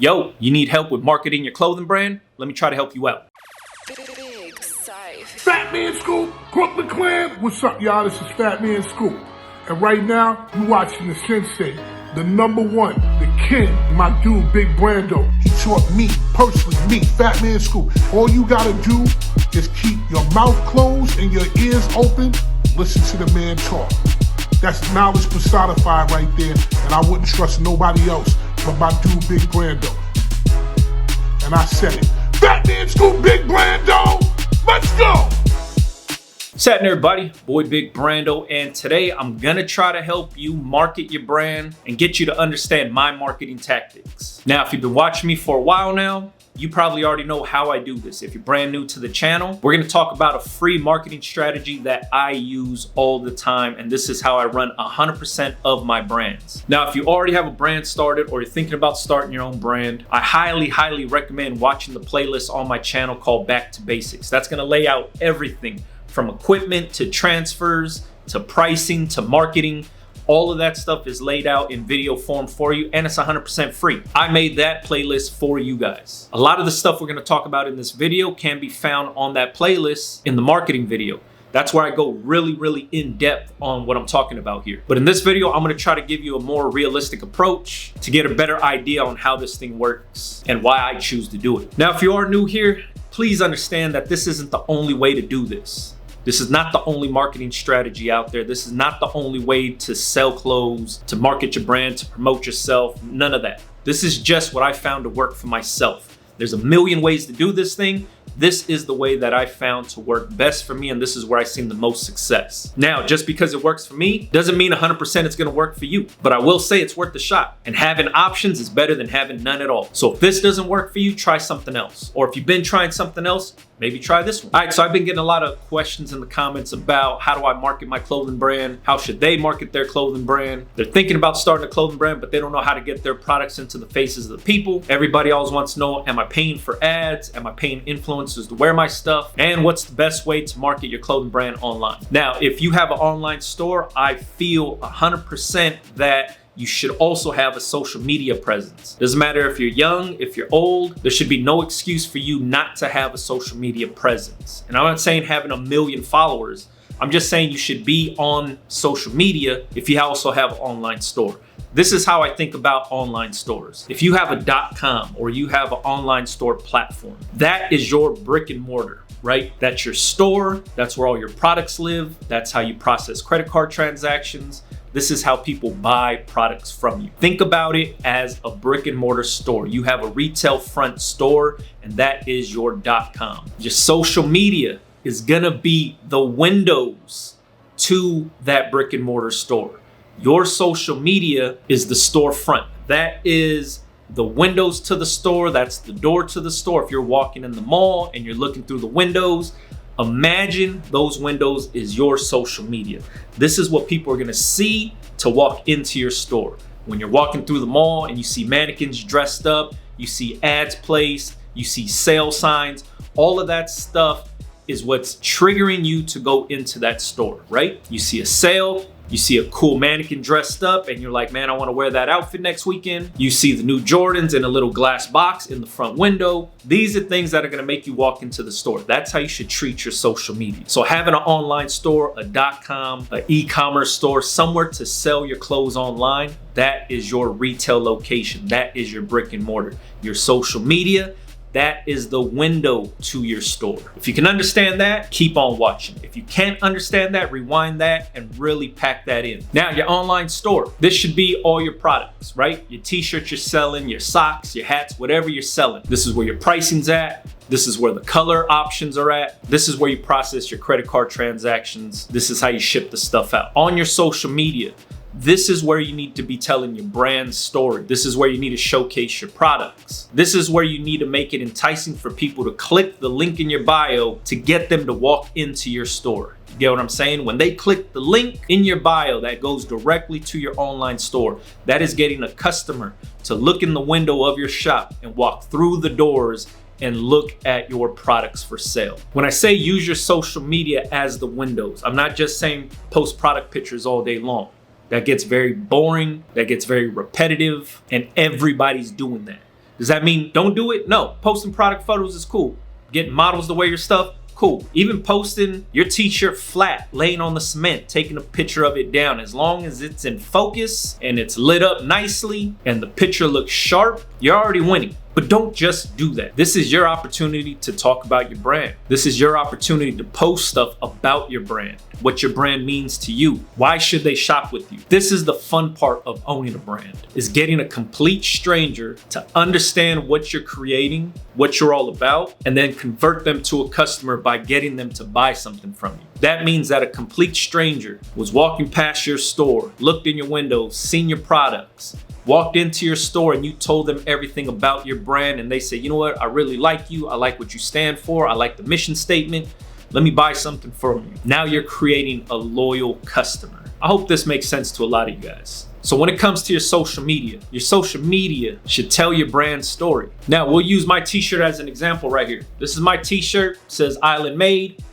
Yo, you need help with marketing your clothing brand? Let me try to help you out. Fat Man Scoop, Brooklyn Clan. What's up, y'all? This is Fat Man Scoop. And right now, you watching the sensei, the number one, the king, my dude, Big Brando. He taught me, personally, me, Fat Man Scoop. All you gotta do is keep your mouth closed and your ears open. Listen to the man talk. That's knowledge personified right there, and I wouldn't trust nobody else but my dude, Big Brando. And I said it. Fat Man Scoop, Big Brando! Let's go! What's happening, everybody? Boy Big Brando, and today I'm gonna try to help you market your brand and get you to understand my marketing tactics. Now, if you've been watching me for a while now, you probably already know how I do this. If you're brand new to the channel, we're gonna talk about a free marketing strategy that I use all the time, and this is how I run 100% of my brands. Now, if you already have a brand started or you're thinking about starting your own brand, I highly recommend watching the playlist on my channel called Back to Basics. That's gonna lay out everything from equipment to transfers to pricing to marketing. All of that stuff is laid out in video form for you, and it's 100% free. I made that playlist for you guys. A lot of the stuff we're gonna talk about in this video can be found on that playlist in the marketing video. That's where I go really in depth on what I'm talking about here. But in this video, I'm gonna try to give you a more realistic approach to get a better idea on how this thing works and why I choose to do it. Now, if you are new here, please understand that this isn't the only way to do this. This is not the only marketing strategy out there. This is not the only way to sell clothes, to market your brand, to promote yourself, none of that. This is just what I found to work for myself. There's a million ways to do this thing. This is the way that I found to work best for me, and this is where I seen the most success. Now, just because it works for me doesn't mean 100% it's gonna work for you, but I will say it's worth the shot. And having options is better than having none at all. So if this doesn't work for you, try something else. Or if you've been trying something else, maybe try this one. All right, so I've been getting a lot of questions in the comments about how do I market my clothing brand? How should they market their clothing brand? They're thinking about starting a clothing brand, but they don't know how to get their products into the faces of the people. Everybody always wants to know, am I paying for ads? Am I paying influencers to wear my stuff? And what's the best way to market your clothing brand online? Now, if you have an online store, I feel 100% that you should also have a social media presence. Doesn't matter if you're young, if you're old, there should be no excuse for you not to have a social media presence. And I'm not saying having 1 million followers. I'm just saying you should be on social media if you also have an online store. This is how I think about online stores. If you have a .com or you have an online store platform, that is your brick and mortar, right? That's your store. That's where all your products live. That's how you process credit card transactions. This is how people buy products from you. Think about it as a brick and mortar store. You have a retail front store, and that is your .com. Your social media is gonna be the windows to that brick and mortar store. Your social media is the storefront. That is the windows to the store. That's the door to the store. If you're walking in the mall and you're looking through the windows, imagine those windows is your social media. This is what people are gonna see to walk into your store. When you're walking through the mall and you see mannequins dressed up, you see ads placed, you see sale signs, all of that stuff is what's triggering you to go into that store, right? You see a sale, you see a cool mannequin dressed up and you're like, man, I wanna wear that outfit next weekend. You see the new Jordans in a little glass box in the front window. These are things that are gonna make you walk into the store. That's how you should treat your social media. So having an online store, a .com, an e-commerce store, somewhere to sell your clothes online, that is your retail location. That is your brick and mortar. Your social media, that is the window to your store. If you can understand that, keep on watching. If you can't understand that, rewind that and really pack that in. Now, your online store, this should be all your products, right? Your t-shirts you're selling, your socks, your hats, whatever you're selling. This is where your pricing's at. This is where the color options are at. This is where you process your credit card transactions. This is how you ship the stuff out. On your social media, this is where you need to be telling your brand story. This is where you need to showcase your products. This is where you need to make it enticing for people to click the link in your bio to get them to walk into your store. You get what I'm saying? When they click the link in your bio that goes directly to your online store, that is getting a customer to look in the window of your shop and walk through the doors and look at your products for sale. When I say use your social media as the windows, I'm not just saying post product pictures all day long. That gets very boring, that gets very repetitive, and everybody's doing that. Does that mean don't do it? No. Posting product photos is cool. Getting models to wear your stuff, cool. Even posting your t-shirt flat, laying on the cement, taking a picture of it down, as long as it's in focus and it's lit up nicely and the picture looks sharp, you're already winning. But don't just do that. This is your opportunity to talk about your brand. This is your opportunity to post stuff about your brand, what your brand means to you. Why should they shop with you? This is the fun part of owning a brand, is getting a complete stranger to understand what you're creating, what you're all about, and then convert them to a customer by getting them to buy something from you. That means that a complete stranger was walking past your store, looked in your windows, seen your products, walked into your store and you told them everything about your brand and they say, you know what, I really like you. I like what you stand for. I like the mission statement. Let me buy something from you. Now you're creating a loyal customer. I hope this makes sense to a lot of you guys. So when it comes to your social media should tell your brand story. Now we'll use my t-shirt as an example right here. This is my t-shirt, it says Island Made.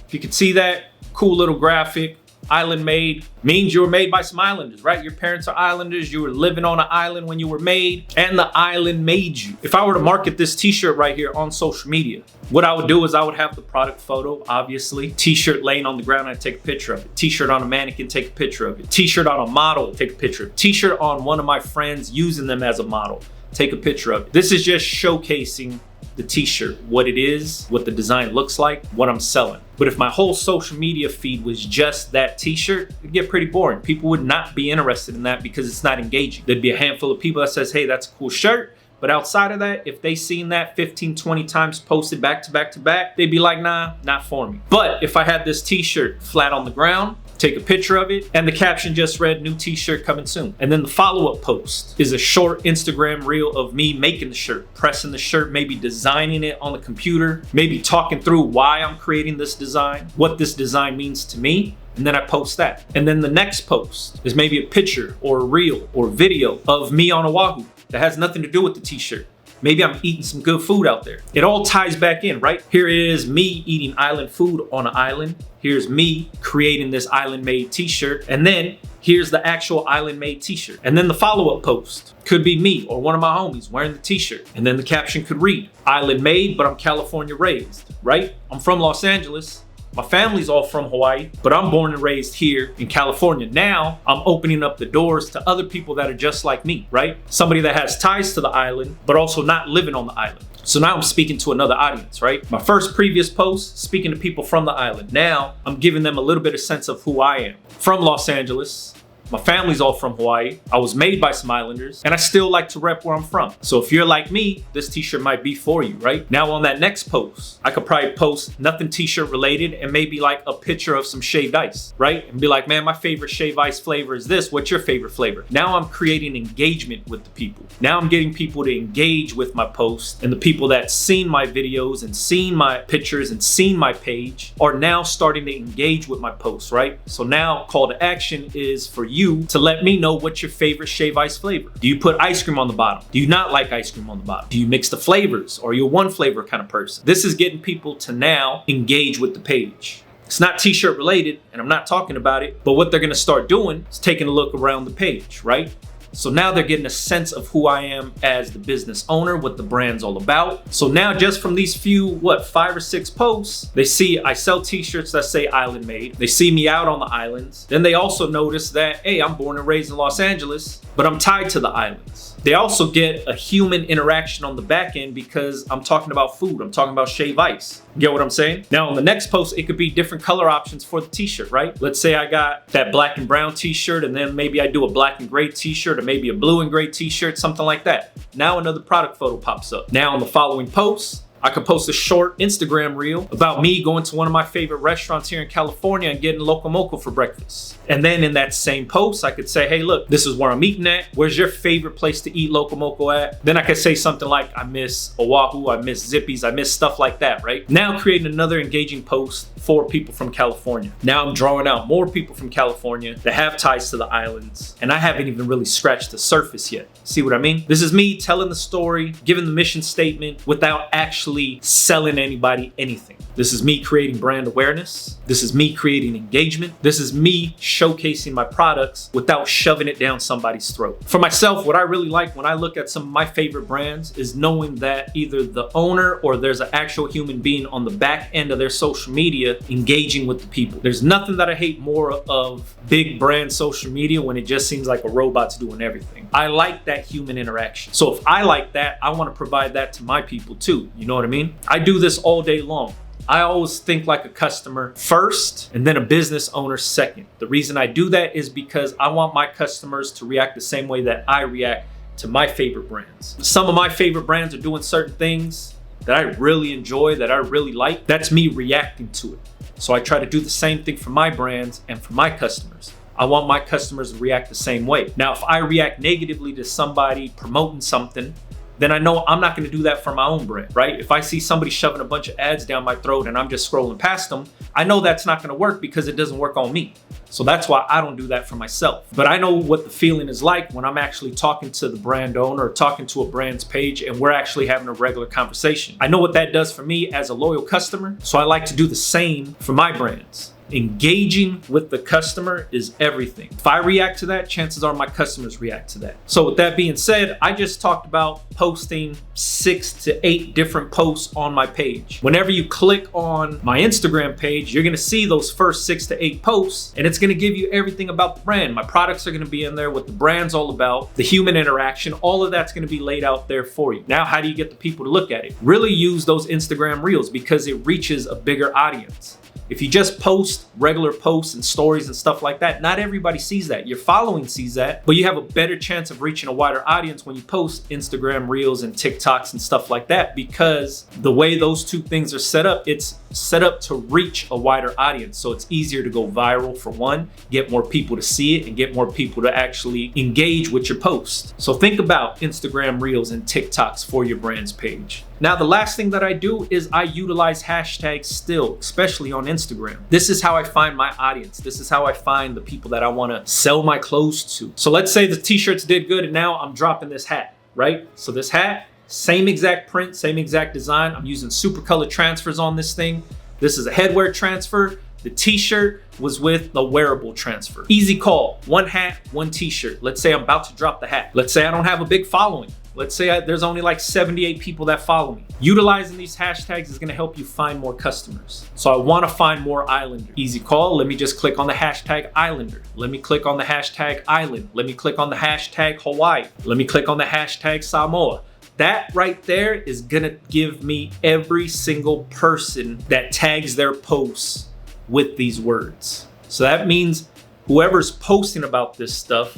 If you can see that, cool little graphic. Island made means you were made by some islanders, right? Your parents are islanders, you were living on an island when you were made, and the island made you. If I were to market this t-shirt right here on social media, what I would do is I would have the product photo, obviously. T-shirt laying on the ground, I'd take a picture of it. T-shirt on a mannequin, take a picture of it. T-shirt on a model, take a picture of it. T-shirt on one of my friends using them as a model, take a picture of it. This is just showcasing the t-shirt, what it is, what the design looks like, what I'm selling. But if my whole social media feed was just that t-shirt, it'd get pretty boring. People would not be interested in that because it's not engaging. There'd be a handful of people that says, hey, that's a cool shirt. But outside of that, if they seen that 15, 20 times posted back to back to back, they'd be like, nah, not for me. But if I had this t-shirt flat on the ground, take a picture of it, and the caption just read, new t-shirt coming soon. And then the follow-up post is a short Instagram reel of me making the shirt, pressing the shirt, maybe designing it on the computer, maybe talking through why I'm creating this design, what this design means to me. And then I post that. And then the next post is maybe a picture or a reel or video of me on Oahu that has nothing to do with the t-shirt. Maybe I'm eating some good food out there. It all ties back in, right? Here is me eating island food on an island. Here's me creating this island made t-shirt. And then here's the actual island made t-shirt. And then the follow-up post could be me or one of my homies wearing the t-shirt. And then the caption could read, island made, but I'm California raised, right? I'm from Los Angeles. My family's all from Hawaii, but I'm born and raised here in California. Now I'm opening up the doors to other people that are just like me, right? Somebody that has ties to the island, but also not living on the island. So now I'm speaking to another audience, right? My first previous post, speaking to people from the island. Now I'm giving them a little bit of sense of who I am. From Los Angeles. My family's all from Hawaii. I was made by some islanders and I still like to rep where I'm from. So if you're like me, this t-shirt might be for you, right? Now on that next post, I could probably post nothing t-shirt related and maybe like a picture of some shaved ice, right? And be like, man, my favorite shaved ice flavor is this. What's your favorite flavor? Now I'm creating engagement with the people. Now I'm getting people to engage with my post, and the people that seen my videos and seen my pictures and seen my page are now starting to engage with my posts, right? So now call to action is for you to let me know what's your favorite shave ice flavor. Do you put ice cream on the bottom? Do you not like ice cream on the bottom? Do you mix the flavors, or are you a one flavor kind of person? This is getting people to now engage with the page. It's not t-shirt related and I'm not talking about it, but what they're gonna start doing is taking a look around the page, right? So now they're getting a sense of who I am as the business owner, what the brand's all about. So now just from these few, 5 or 6 posts, they see I sell t-shirts that say island made. They see me out on the islands. Then they also notice that, hey, I'm born and raised in Los Angeles, but I'm tied to the islands. They also get a human interaction on the back end because I'm talking about food. I'm talking about shave ice. Get what I'm saying? Now on the next post, it could be different color options for the t-shirt, right? Let's say I got that black and brown t-shirt, and then maybe I do a black and gray t-shirt, or maybe a blue and gray t-shirt, something like that. Now another product photo pops up. Now on the following post, I could post a short Instagram reel about me going to one of my favorite restaurants here in California and getting loco moco for breakfast. And then in that same post, I could say, hey, look, this is where I'm eating at. Where's your favorite place to eat loco moco at? Then I could say something like, I miss Oahu, I miss Zippies, I miss stuff like that, right? Now creating another engaging post for people from California. Now I'm drawing out more people from California that have ties to the islands, and I haven't even really scratched the surface yet. See what I mean? This is me telling the story, giving the mission statement without actually selling anybody anything. This is me creating brand awareness. This is me creating engagement. This is me showcasing my products without shoving it down somebody's throat. For myself, what I really like when I look at some of my favorite brands is knowing that either the owner or there's an actual human being on the back end of their social media engaging with the people. There's nothing that I hate more of big brand social media when it just seems like a robot's doing everything. I like that human interaction. So if I like that, I want to provide that to my people too. You know what I mean? I do this all day long. I always think like a customer first and then a business owner second. The reason I do that is because I want my customers to react the same way that I react to my favorite brands. Some of my favorite brands are doing certain things that I really enjoy, that I really like. That's me reacting to it. So I try to do the same thing for my brands and for my customers. I want my customers to react the same way. Now, if I react negatively to somebody promoting something, then I know I'm not going to do that for my own brand, right? If I see somebody shoving a bunch of ads down my throat and I'm just scrolling past them, I know that's not going to work because it doesn't work on me. So that's why I don't do that for myself. But I know what the feeling is like when I'm actually talking to the brand owner or talking to a brand's page and we're actually having a regular conversation. I know what that does for me as a loyal customer. So I like to do the same for my brands. Engaging with the customer is everything. If I react to that, chances are my customers react to that. So with that being said, I just talked about posting 6 to 8 different posts on my page. Whenever you click on my Instagram page, you're gonna see those first 6 to 8 posts, and it's gonna give you everything about the brand. My products are gonna be in there, what the brand's all about, the human interaction, all of that's gonna be laid out there for you. Now, how do you get the people to look at it? Really use those Instagram reels because it reaches a bigger audience. If you just post regular posts and stories and stuff like that, not everybody sees that. Your following sees that, but you have a better chance of reaching a wider audience when you post Instagram Reels and TikToks and stuff like that, because the way those two things are set up, it's set up to reach a wider audience. So it's easier to go viral for one, get more people to see it, and get more people to actually engage with your post. So think about Instagram Reels and TikToks for your brand's page. Now, the last thing that I do is I utilize hashtags still, especially on Instagram. This is how I find my audience. This is how I find the people that I want to sell my clothes to. So let's say the t-shirts did good and now I'm dropping this hat, right? So this hat, same exact print, same exact design. I'm using Supacolor Transfers on this thing. This is a headwear transfer. The t-shirt was with the wearable transfer. Easy call, one hat, one t-shirt. Let's say I'm about to drop the hat. Let's say I don't have a big following. Let's say there's only like 78 people that follow me. Utilizing these hashtags is gonna help you find more customers. So I wanna find more Islanders. Easy call, let me just click on the hashtag Islander. Let me click on the hashtag Island. Let me click on the hashtag Hawaii. Let me click on the hashtag Samoa. That right there is gonna give me every single person that tags their posts with these words. So that means whoever's posting about this stuff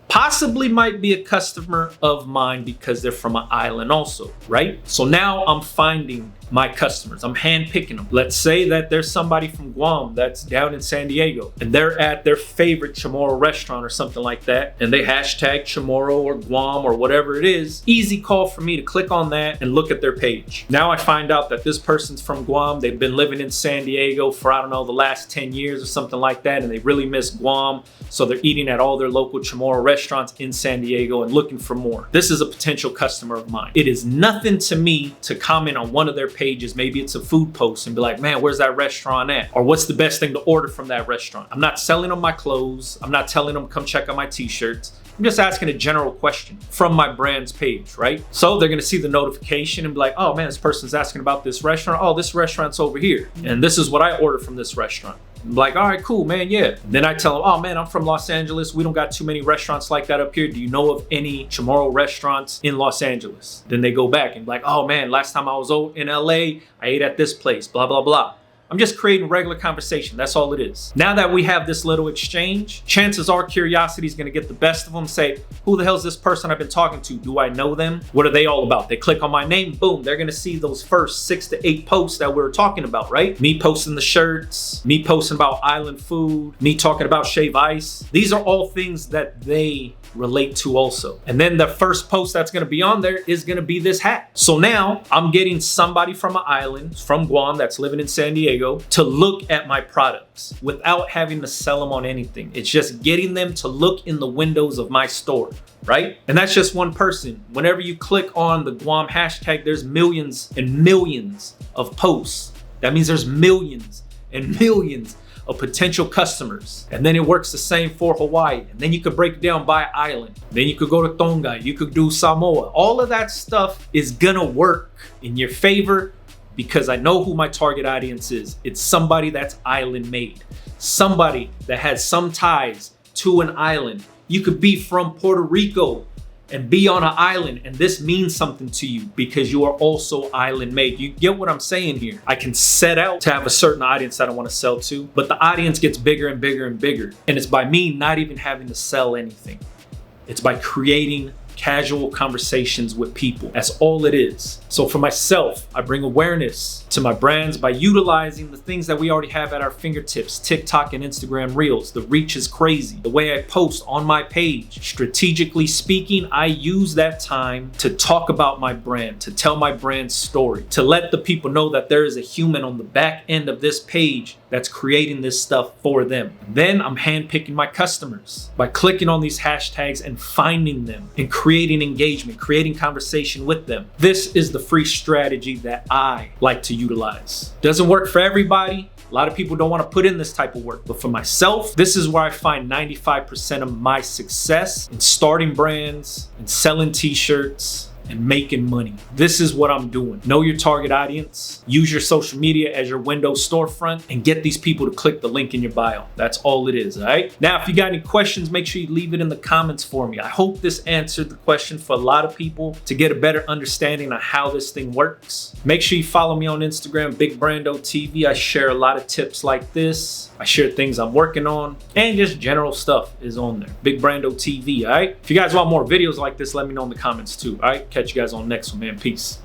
possibly might be a customer of mine because they're from an island also, right? So now I'm finding my customers. I'm handpicking them. Let's say that there's somebody from Guam that's down in San Diego and they're at their favorite Chamorro restaurant or something like that, and they hashtag Chamorro or Guam or whatever it is. Easy call for me to click on that and look at their page. Now I find out that this person's from Guam. They've been living in San Diego for, I don't know, the last 10 years or something like that, and they really miss Guam. So they're eating at all their local Chamorro restaurants in San Diego and looking for more. This is a potential customer of mine. It is nothing to me to comment on one of their pages. Maybe it's a food post and be like, man, where's that restaurant at? Or what's the best thing to order from that restaurant? I'm not selling them my clothes. I'm not telling them come check out my t-shirts. I'm just asking a general question from my brand's page, right? So they're gonna see the notification and be like, oh man, this person's asking about this restaurant. Oh, this restaurant's over here. And this is what I order from this restaurant. I'm like, all right, cool, man, yeah. Then I tell them, oh man, I'm from Los Angeles. We don't got too many restaurants like that up here. Do you know of any Chamorro restaurants in Los Angeles? Then they go back and be like, oh man, last time I was in LA, I ate at this place, blah, blah, blah. I'm just creating regular conversation. That's all it is. Now that we have this little exchange, chances are curiosity is going to get the best of them. Say, who the hell is this person I've been talking to? Do I know them? What are they all about? They click on my name, boom, they're going to see those first 6 to 8 posts that we were talking about, right? Me posting the shirts, me posting about island food, me talking about shave ice. These are all things that they relate to also. And then the first post that's gonna be on there is gonna be this hat. So now I'm getting somebody from an island, from Guam, that's living in San Diego, to look at my products without having to sell them on anything. It's just getting them to look in the windows of my store, right? And that's just one person. Whenever you click on the Guam hashtag, there's millions and millions of posts. That means there's millions and millions of potential customers. And then it works the same for Hawaii. And then you could break it down by island. Then you could go to Tonga, you could do Samoa. All of that stuff is gonna work in your favor because I know who my target audience is. It's somebody that's island made. Somebody that has some ties to an island. You could be from Puerto Rico and be on an island, and this means something to you because you are also island made. You get what I'm saying here? I can set out to have a certain audience that I want to sell to, but the audience gets bigger and bigger and bigger. And it's by me not even having to sell anything. It's by creating casual conversations with people. That's all it is. So for myself, I bring awareness to my brands by utilizing the things that we already have at our fingertips, TikTok and Instagram Reels. The reach is crazy. The way I post on my page, strategically speaking, I use that time to talk about my brand, to tell my brand's story, to let the people know that there is a human on the back end of this page that's creating this stuff for them. And then I'm handpicking my customers by clicking on these hashtags and finding them and creating engagement, creating conversation with them. This is the free strategy that I like to utilize. Doesn't work for everybody. A lot of people don't want to put in this type of work, but for myself, this is where I find 95% of my success in starting brands and selling t-shirts and making money. This is what I'm doing. Know your target audience, use your social media as your Windows storefront, and get these people to click the link in your bio. That's all it is, all right? Now, if you got any questions, make sure you leave it in the comments for me. I hope this answered the question for a lot of people to get a better understanding of how this thing works. Make sure you follow me on Instagram, Big Brando TV. I share a lot of tips like this. I share things I'm working on, and just general stuff is on there. Big Brando TV, all right? If you guys want more videos like this, let me know in the comments too, all right? Catch you guys on the next one, man. Peace.